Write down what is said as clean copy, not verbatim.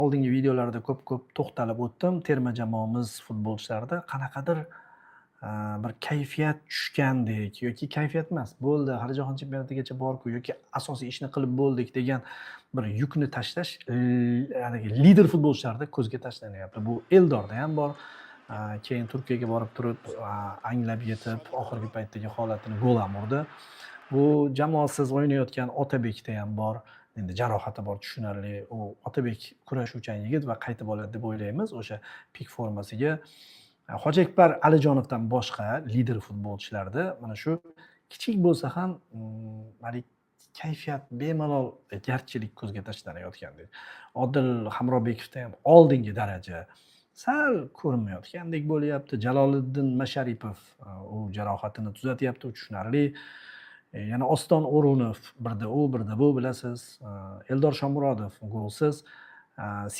Oldingi videolarda ko'p to'xtalib o'tdim. Terma jamoamiz futbolchilarida qanaqadir bir kayfiyat tushgandek yoki kayfiyat emas, bo'ldi hali jahon chempionatigacha borku yoki asosiy ishni qilib bo'ldik degan bir yukni tashlash haligi lider futbolchilarda ko'zga tashlanyapti. Bu Eldorda ham bor. Keyin Turkiyaga borib turib, anglab yetib, oxirgi paytdagi holatini gol ham urdi. Bu jamoasiz o'ynayotgan Otabekda ham bor. Endi jarohati bor, tushunarli. U Otabek kurashuvchan yigit va qaytib oladi deb o'ylaymiz o'sha pik formasiga. Hojiakbar Alijonovdan boshqa lider futbolchilarda mana shu kichik bo'lsa ham kayfiyat bemalol garchilik ko'zga tashlanayotgandek. Odil Hamrobekovda ham oldingi daraja sal ko'rinmayotgandek bo'lyapti. Jaloliddin Masharipov u jarohatini tuzatyapti, u tushunarli. Yana Oston O'runov birda u, birda bu bilasiz. Eldor Shomurodov golsiz.